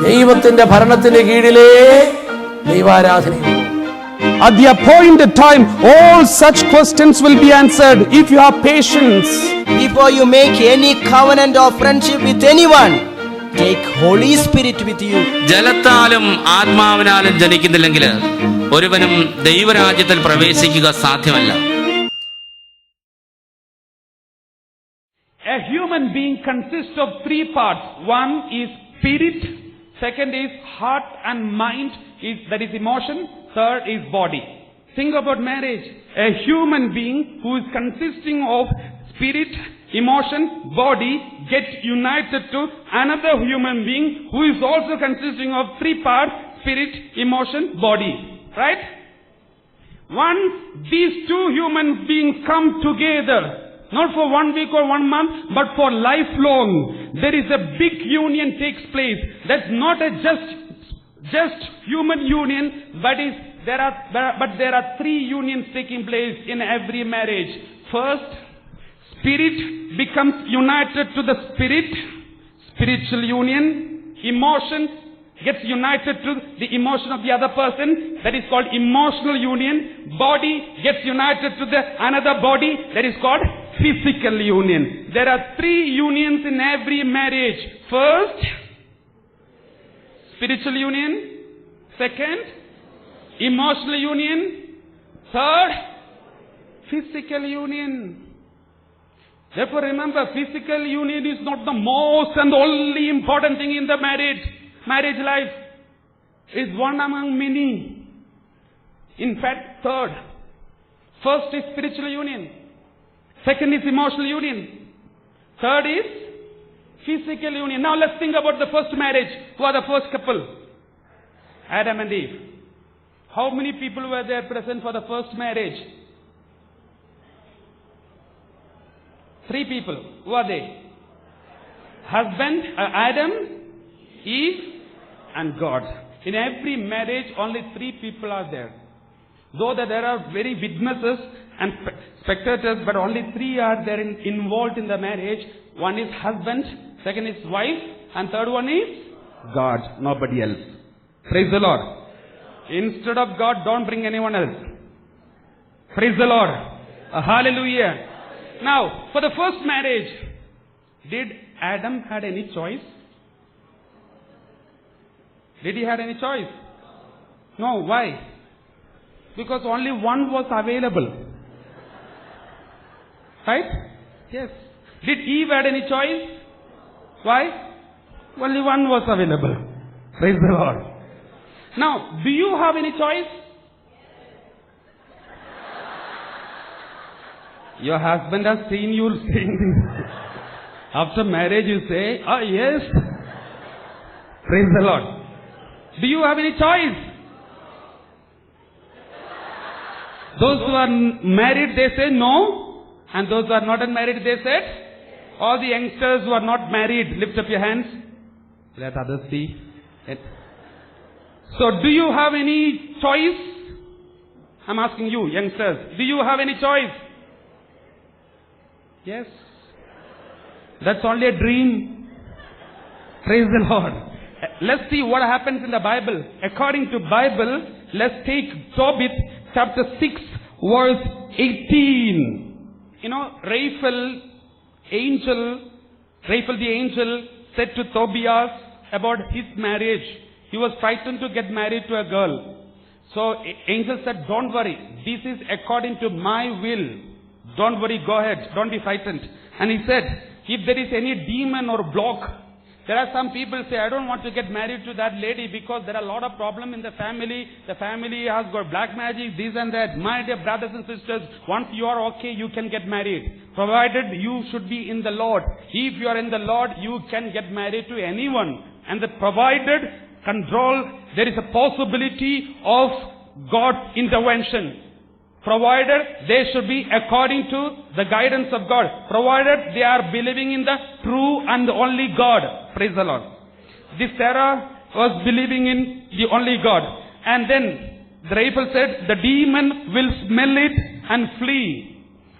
ദൈവത്തിന്റെ ഭരണത്തിന്റെ കീഴിലേ ദൈവാരാധനയുള്ളൂ. At the appointed time, all such questions will be answered if you have patience. Before you make any covenant or friendship with anyone, take Holy Spirit with you. ജലത്താലും ആത്മാവിനാലും ജനിക്കുന്നില്ലെങ്കിൽ ഒരുവനും ദൈവരാജ്യത്തിൽ പ്രവേശിക്കുക സാധ്യമല്ല. A human being consists of three parts. One is spirit, second is heart and mind, that is emotion, third is body. Think about marriage. A human being who is consisting of spirit, emotion, body gets united to another human being who is also consisting of three parts: spirit, emotion, body. Right? Once these two human beings come together, not for 1 week or 1 month, but for lifelong, there is a big union takes place. That's not a just human union, but there are three unions taking place in every marriage. First, spirit becomes united to the spirit, spiritual union. Emotion gets united to the emotion of the other person, that is called emotional union. Body gets united to the another body, that is called physical union. There are three unions in every marriage. First, spiritual union. Second, emotional union. Third, physical union. Therefore remember, physical union is not the most and only important thing in the marriage life. Is one among many. In fact, third. First is spiritual union. Second is emotional union. Third is physical union. Now let's think about the first marriage. Who are the first couple? Adam and Eve. How many people were there present for the first marriage? 3 people. Who are they? Husband, Adam, Eve, and God. In every marriage, only 3 people are there. Though that there are very witnesses and spectators, but only 3 are there involved in the marriage. One is husband, second is wife, and third one is God, nobody else. Praise the Lord. Instead of God, don't bring anyone else. Praise the Lord. Hallelujah. Now, for the first marriage, did Adam had any choice? Did he had any choice? No. Why? Because only one was available. Right? Yes. Did Eve had any choice? Why? Only one was available. Praise the Lord. Now, do you have any choice? Your husband has seen you saying this. After marriage you say, "Ah, yes." Praise the Lord. Do you have any choice? Those who are married, they say no. And those who are not married, they said. All the youngsters who are not married, lift up your hands. Let others see it. So, do you have any choice? I'm asking you, youngsters, do you have any choice? Yes. That's only a dream. Praise the Lord. Let's see what happens in the Bible. According to Bible, let's take Tobit chapter 6 verse 18. You know, Raphael the angel said to Tobias about his marriage. He was frightened to get married to a girl. So angel said, "Don't worry. This is according to my will. Don't worry, go ahead. Don't be frightened." And he said, if there is any demon or block, there are some people say, "I don't want to get married to that lady because there are a lot of problems in the family. The family has got black magic, this and that." My dear brothers and sisters, once you are okay, you can get married. Provided you should be in the Lord. If you are in the Lord, you can get married to anyone. And the provided control, there is a possibility of God's intervention. Provided they should be according to the guidance of God. Provided they are believing in the true and the only God. Praise the Lord. This Sarah was believing in the only God. And then the Raphael said, the demon will smell it and flee.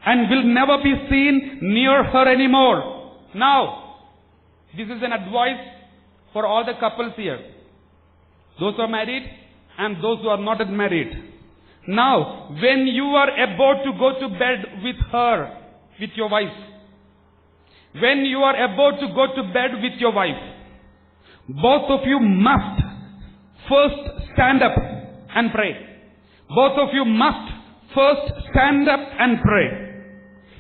And will never be seen near her anymore. Now, This is an advice for all the couples here. Those who are married and those who are not yet married. Now, when you are about to go to bed with her, with your wife, when you are about to go to bed with your wife, both of you must first stand up and pray. Both of you must first stand up and pray,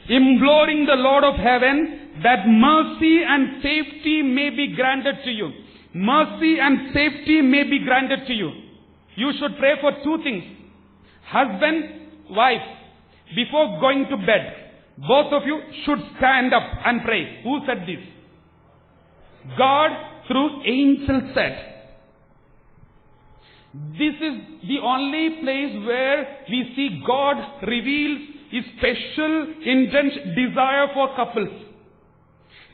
imploring the Lord of heaven that mercy and safety may be granted to you. Mercy and safety may be granted to you. You should pray for two things. Husband, wife, before going to bed, both of you should stand up and pray. Who said this? God through angels said. This is the only place where we see God reveals His special desire for couples.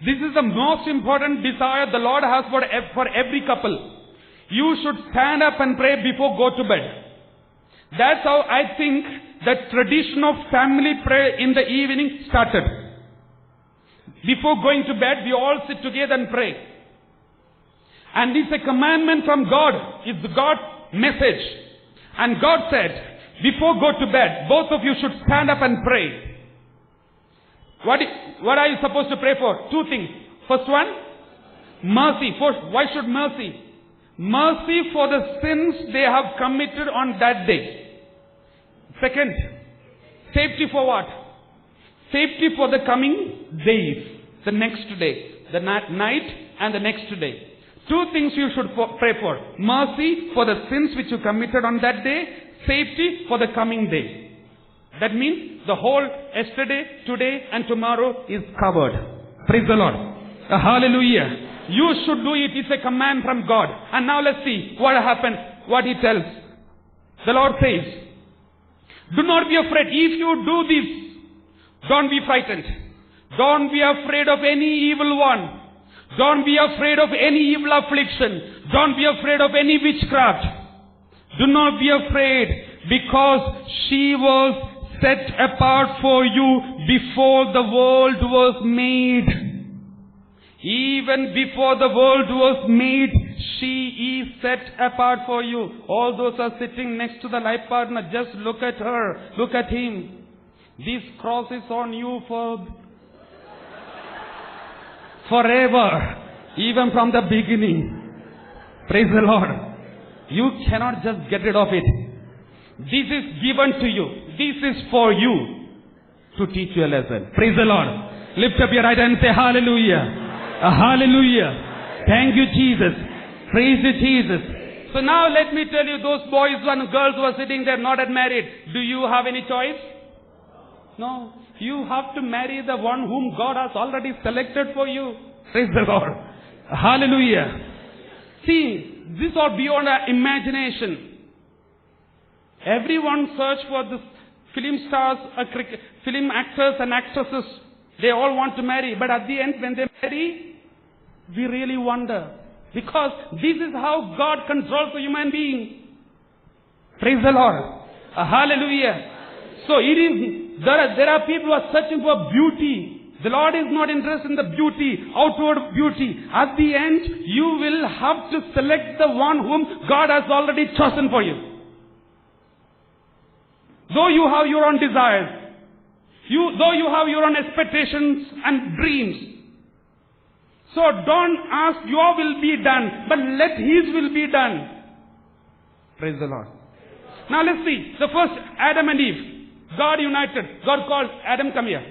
This is the most important desire the Lord has for every couple. You should stand up and pray before go to bed. That's how I think the tradition of family prayer in the evening started. Before going to bed, we all sit together and pray. And it's a commandment from God. It's God's message. And God said, before go to bed, both of you should stand up and pray. What are you supposed to pray for? Two things. First one, mercy. First, why should mercy? Mercy for the sins they have committed on that day. Second, safety for what? Safety for the coming days. The next day. The night and the next day. Two things you should pray for. Mercy for the sins which you committed on that day. Safety for the coming day. That means the whole yesterday, today and tomorrow is covered. Praise the Lord. Hallelujah. You should do it. It's a command from God. And now let's see what happens. What He tells. The Lord says, do not be afraid. If you do this, don't be frightened. Don't be afraid of any evil one. Don't be afraid of any evil affliction. Don't be afraid of any witchcraft. Do not be afraid, because she was set apart for you before the world was made. Even before the world was made, she is set apart for you. All those are sitting next to the life partner. Just look at her. Look at him. This cross is on you forever. Even from the beginning. Praise the Lord. You cannot just get rid of it. This is given to you. This is for you to teach you a lesson. Praise the Lord. Lift up your right hand and say hallelujah. Hallelujah. Thank you, Jesus. Praise you, Jesus. So now let me tell you, those boys and girls who are sitting there not yet married, do you have any choice? No. You have to marry the one whom God has already selected for you. Praise the Lord. Hallelujah. See, this is all beyond our imagination. Everyone search for this film stars, film actors and actresses. They all want to marry. But at the end, when they marry, we really wonder. Because this is how God controls the human being. Praise the Lord. Hallelujah. So there are people who are searching for beauty. The Lord is not interested in the beauty, outward beauty. At the end, you will have to select the one whom God has already chosen for you. Though you have your own desires, though you have your own expectations and dreams. So don't ask your will be done, but let His will be done. Praise the Lord. Now let's see. The first, Adam and Eve. God united. God called Adam, come here.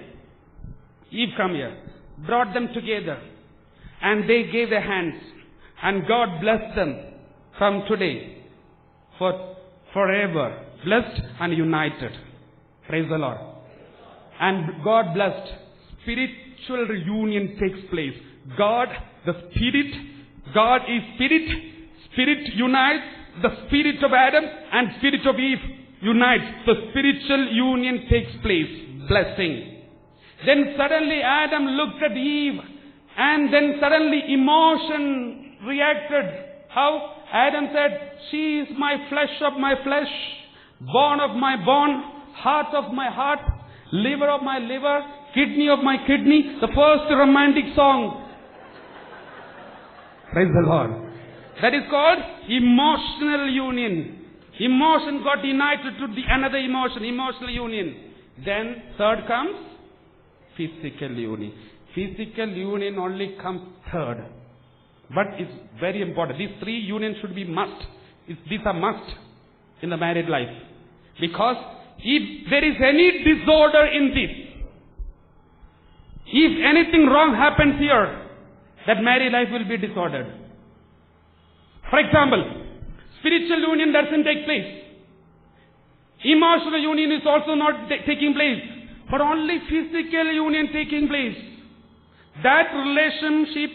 Eve, come here. Brought them together. And they gave their hands. And God blessed them from today. Forever. Blessed and united. Praise the Lord. And God blessed. Spiritual reunion takes place. God, the Spirit. God is Spirit. Spirit unites. The Spirit of Adam and Spirit of Eve unites. The spiritual union takes place. Blessing. Then suddenly Adam looked at Eve, and then suddenly emotion reacted. How? Adam said, she is my flesh of my flesh, bone of my bone, heart of my heart, liver of my liver, kidney of my kidney. The first romantic song. Praise the Lord. That is called emotional union. Emotion got united to another emotion, emotional union. Then third comes physical union. Physical union only comes third. But it's very important. These three unions should be must. These are must in the married life. Because if there is any disorder in this, if anything wrong happens here, that married life will be disordered. For example, spiritual union doesn't take place. Emotional union is also not taking place. But only physical union taking place. That relationship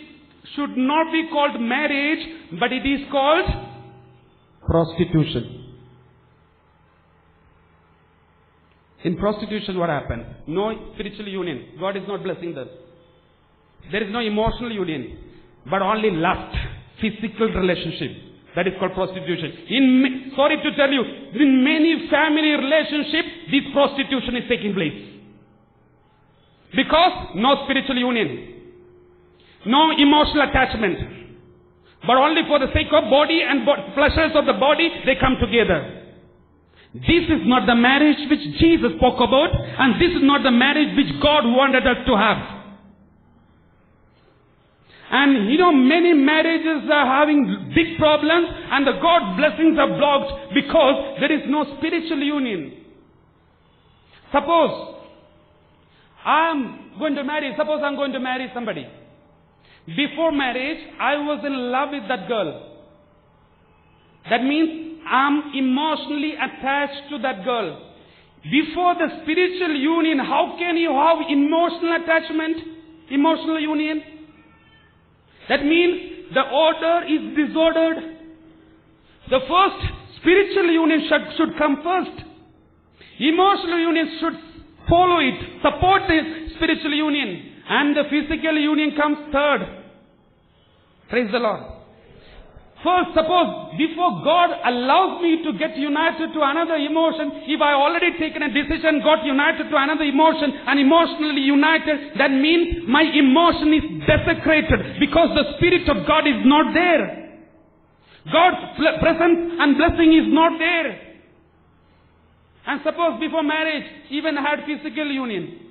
should not be called marriage, but it is called prostitution. In prostitution, what happens? No spiritual union. God is not blessing them. There is no emotional union, but only lust, physical relationship. That is called prostitution. Sorry to tell you, in many family relationships, this prostitution is taking place. Because no spiritual union, no emotional attachment, but only for the sake of body and pleasures of the body, they come together. This is not the marriage which Jesus spoke about, and this is not the marriage which God wanted us to have. And many marriages are having big problems, and the God blessings are blocked because there is no spiritual union. Suppose I'm going to marry somebody. Before marriage, I was in love with that girl. That means I'm emotionally attached to that girl. Before the spiritual union, how can you have emotional attachment, emotional union? That means the order is disordered. The first spiritual union should come first. Emotional union should follow it, support the spiritual union. And the physical union comes third. Praise the Lord. First, suppose before God allows me to get united to another emotion, if I already taken a decision, got united to another emotion and emotionally united, that means my emotion is desecrated because the Spirit of God is not there. God's presence and blessing is not there. And suppose before marriage, even had physical union.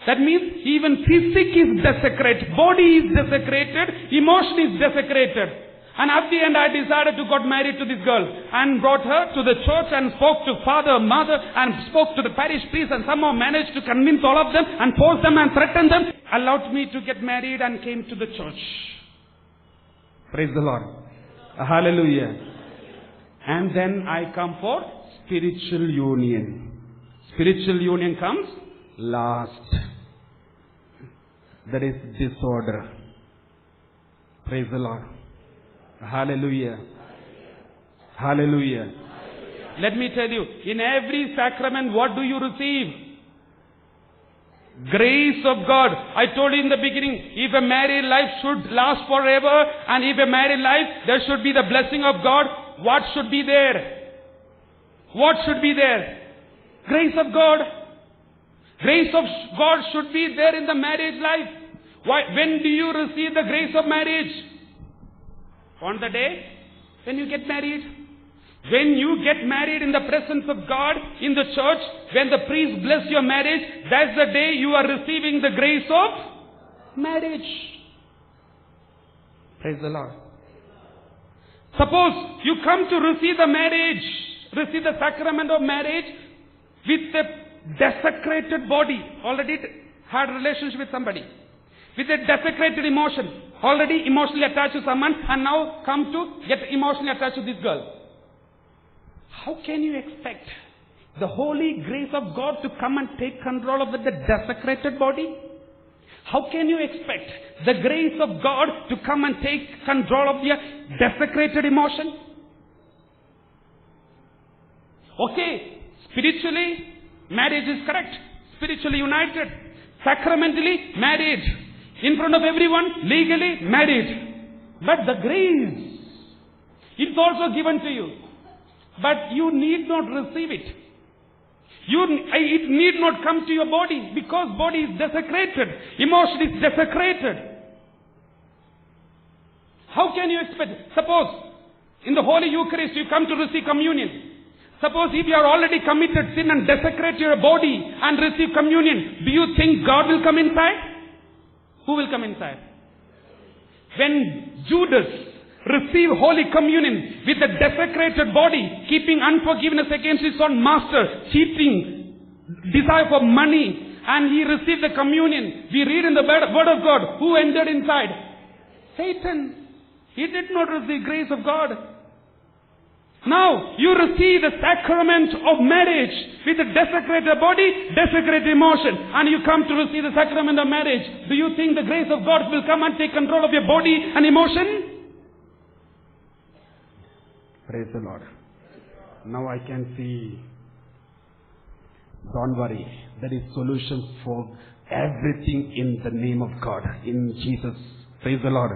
That means even physique is desecrated, body is desecrated, emotion is desecrated. And at the end I decided to get married to this girl and brought her to the church and spoke to father, mother and spoke to the parish priest and somehow managed to convince all of them and force them and threaten them, allowed me to get married and came to the church. Praise the Lord. Hallelujah. And then I come for spiritual union. Spiritual union comes last. That is disorder. Praise the Lord. Hallelujah. Hallelujah. Let me tell you, in every sacrament, what do you receive? Grace of God. I told you in the beginning, if a married life should last forever, and if a married life, there should be the blessing of God, what should be there? What should be there? Grace of God. Grace of God should be there in the marriage life. Why? When do you receive the grace of marriage? On the day when you get married. When you get married in the presence of God, in the church, when the priest bless your marriage, that's the day you are receiving the grace of marriage. Praise the Lord. Suppose you come to receive the marriage, receive the sacrament of marriage with a desecrated body, already had a relationship with somebody, with a desecrated emotion, already emotionally attached to someone, and now come to get emotionally attached to this girl. How can you expect the holy grace of God to come and take control of the desecrated body? How can you expect the grace of God to come and take control of your desecrated emotion? Okay, spiritually, marriage is correct. Spiritually united. Sacramentally, married. In front of everyone, legally, married. But the grace, it's also given to you. But you need not receive it. It need not come to your body, because body is desecrated. Emotion is desecrated. How can you expect? Suppose in the Holy Eucharist you come to receive communion. Suppose if you are already committed sin and desecrate your body and receive communion, do you think God will come inside? Who will come inside? When Judas received Holy Communion with a desecrated body, keeping unforgiveness against his own master, cheating, desire for money, and he received the communion, we read in the Word of God, who entered inside? Satan. He did not receive grace of God. Now, you receive the sacrament of marriage with a desecrated body, desecrated emotion, and you come to receive the sacrament of marriage. Do you think the grace of God will come and take control of your body and emotion? Praise the Lord. Now I can see. Don't worry. There is solution for everything in the name of God, in Jesus. Praise the Lord.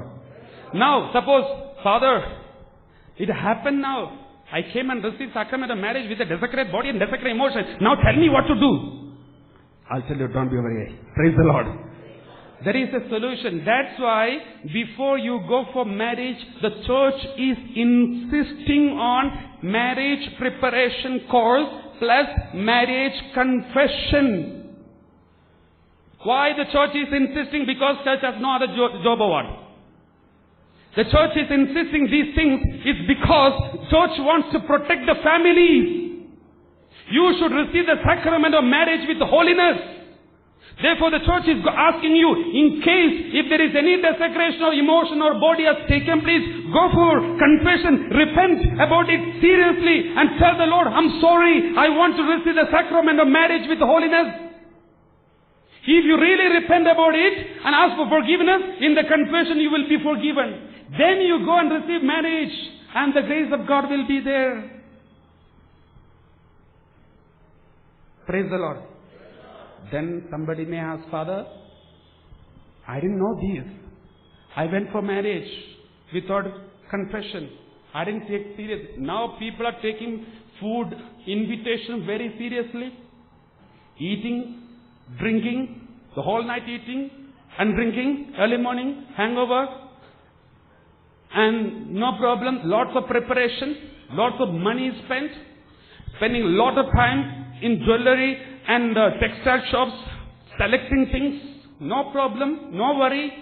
Now, suppose, Father, it happened now. I came and received sacrament of marriage with a desecrated body and desecrated emotion. Now tell me what to do. I'll tell you, don't be worried. Praise the Lord. There is a solution. That's why before you go for marriage, the church is insisting on marriage preparation course plus marriage confession. Why the church is insisting? Because church has no other job award. The church is insisting these things is because church wants to protect the families. You should receive the sacrament of marriage with holiness. Therefore the church is asking you, in case if there is any desecration of emotion or body has taken place, go for confession, repent about it seriously and tell the Lord, I'm sorry, I want to receive the sacrament of marriage with holiness. If you really repent about it and ask for forgiveness, in the confession you will be forgiven. Then you go and receive marriage and the grace of God will be there. Praise the Lord. Then somebody may ask, Father, I didn't know this. I went for marriage without confession. I didn't take serious. Now people are taking food invitation very seriously. Eating, drinking, the whole night eating and drinking, early morning, hangover. And no problem, lots of preparation, lots of money spent, spending a lot of time in jewelry and textile shops, selecting things, no problem, no worry,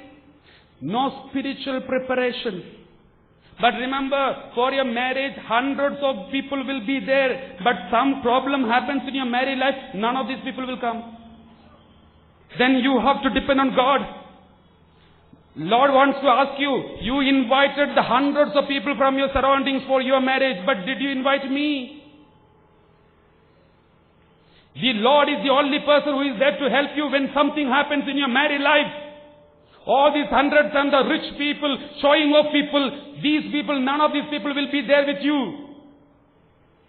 no spiritual preparation. But remember, for your marriage, hundreds of people will be there, but some problem happens in your married life, none of these people will come. Then you have to depend on God. Lord wants to ask you, you invited the hundreds of people from your surroundings for your marriage, but did you invite me? The Lord is the only person who is there to help you when something happens in your married life. All these hundreds and the rich people, showing off people, these people, none of these people will be there with you.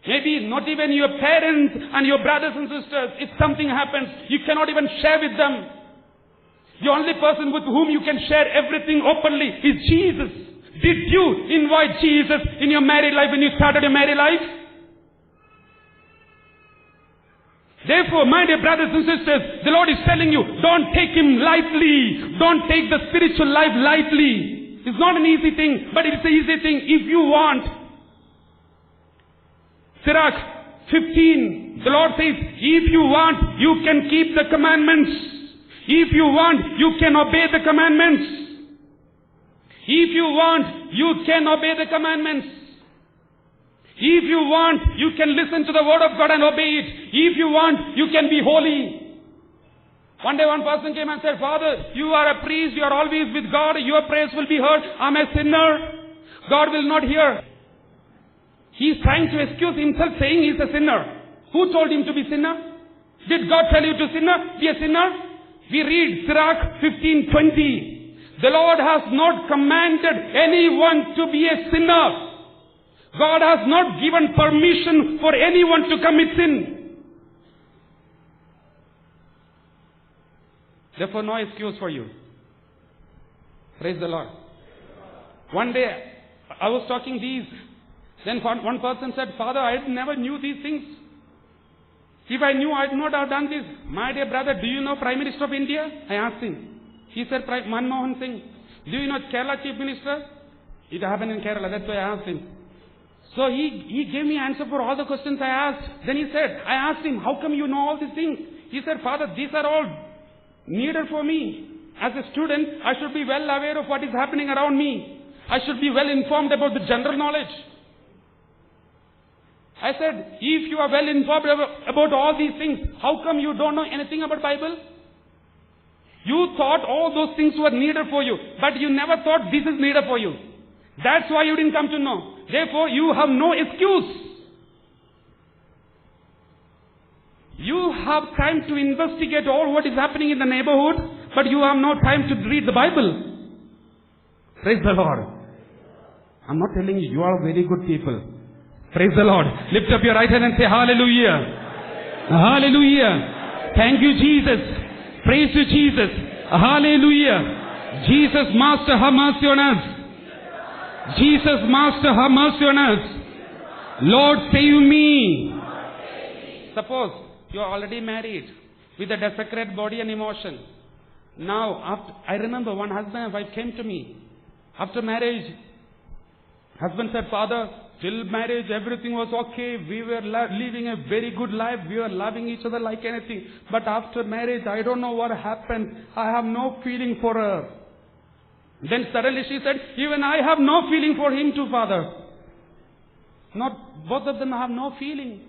Maybe not even your parents and your brothers and sisters. If something happens, you cannot even share with them. The only person with whom you can share everything openly is Jesus. Did you invite Jesus in your married life when you started your married life? Therefore, my dear brothers and sisters, the Lord is telling you, don't take Him lightly. Don't take the spiritual life lightly. It's not an easy thing, but it's an easy thing if you want. Sirach 15, the Lord says, if you want, you can keep the commandments. If you want, you can obey the commandments. If you want, you can obey the commandments. If you want, you can listen to the word of God and obey it. If you want, you can be holy. One day one person came and said, Father, you are a priest, you are always with God, your prayers will be heard. I'm a sinner. God will not hear. He is trying to excuse himself saying he is a sinner. Who told him to be sinner? Did God tell you to be a sinner? We read Sirach 15:20. The Lord has not commanded anyone to be a sinner. God has not given permission for anyone to commit sin. Therefore, no excuse for you. Praise the Lord. One day, I was talking these. Then one person said, Father, I never knew these things. If I knew, I would not have done this. My dear brother, do you know Prime Minister of India? I asked him. He said, Manmohan Singh. Do you know Kerala Chief Minister? It happened in Kerala, that's why I asked him. So he gave me answer for all the questions I asked. Then he said, I asked him, how come you know all these things? He said, Father, these are all needed for me. As a student, I should be well aware of what is happening around me. I should be well informed about the general knowledge. I said, if you are well informed about all these things, how come you don't know anything about Bible? You thought all those things were needed for you, but you never thought this is needed for you. That's why you didn't come to know. Therefore, you have no excuse. You have time to investigate all what is happening in the neighborhood, but you have no time to read the Bible. Praise the Lord. I'm not telling you, you are very good people. Praise the Lord. Lift up your right hand and say hallelujah. Hallelujah. Thank you, Jesus. Praise you, Jesus. Hallelujah. Jesus, Master, have mercy on us. Jesus, Master, have mercy on us. Lord, save me. Suppose you are already married with a desecrated body and emotion. Now, I remember one husband and wife came to me. After marriage, husband said, Father, till marriage everything was okay. We were living a very good life. We were loving each other like anything. But after marriage, I don't know what happened. I have no feeling for her. Then suddenly she said, even I have no feeling for him too, Father. Both of them have no feeling.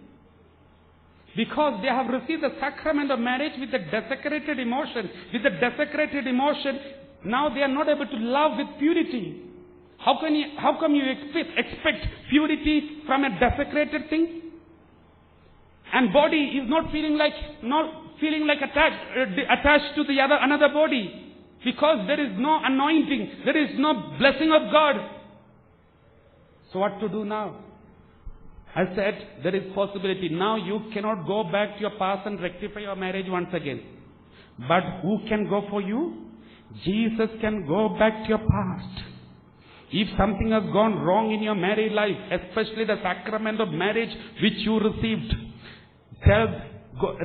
Because they have received the sacrament of marriage with a desecrated emotion. With a desecrated emotion, now they are not able to love with purity. How come you expect purity from a desecrated thing? And body is not feeling like attached to the another body. Because there is no anointing, there is no blessing of God. So what to do now? I said, there is possibility. Now you cannot go back to your past and rectify your marriage once again. But who can go for you? Jesus can go back to your past. If something has gone wrong in your married life, especially the sacrament of marriage which you received,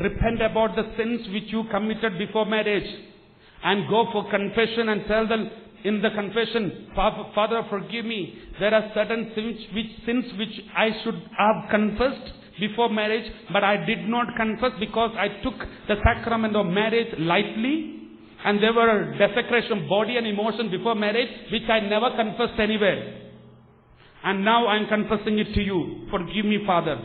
repent about the sins which you committed before marriage. And go for confession and tell them in the confession, Father, forgive me. There are certain sins which I should have confessed before marriage, but I did not confess because I took the sacrament of marriage lightly. And there were desecration of body and emotion before marriage, which I never confessed anywhere. And now I am confessing it to you. Forgive me, Father.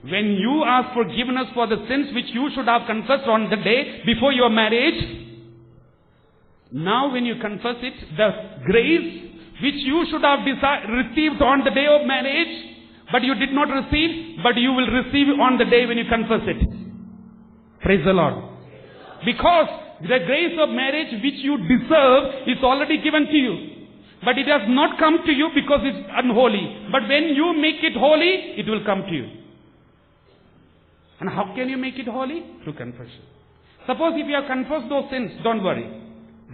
When you ask forgiveness for the sins which you should have confessed on the day before your marriage, now when you confess it, the grace which you should have received on the day of marriage, but you did not receive, but you will receive on the day when you confess it. Praise the Lord. Because the grace of marriage which you deserve is already given to you. But it has not come to you because it's unholy. But when you make it holy, it will come to you. And how can you make it holy? Through confession. Suppose if you have confessed those sins, don't worry.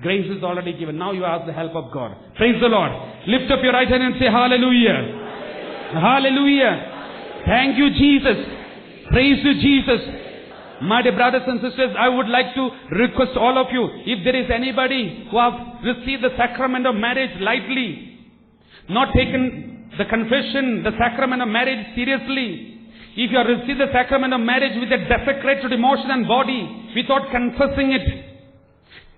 Grace is already given. Now you ask the help of God. Praise the Lord. Lift up your right hand and say hallelujah. Hallelujah. Thank you, Jesus. Praise you, Jesus. My dear brothers and sisters, I would like to request all of you, if there is anybody who have received the sacrament of marriage lightly, not taken the confession, the sacrament of marriage seriously, if you have received the sacrament of marriage with a desecrated emotion and body, without confessing it,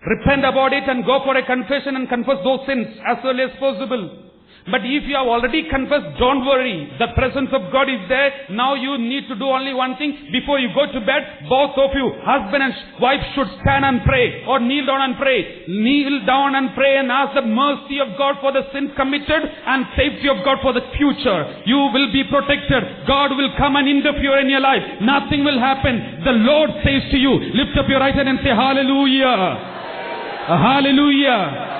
repent about it and go for a confession and confess those sins as early as possible. But if you have already confessed, don't worry. The presence of God is there. Now you need to do only one thing. Before you go to bed, both of you, husband and wife, should stand and pray or kneel down and pray. Kneel down and pray and ask the mercy of God for the sins committed and safety of God for the future. You will be protected. God will come and interfere in your life. Nothing will happen. The Lord says to you, lift up your right hand and say hallelujah. Hallelujah.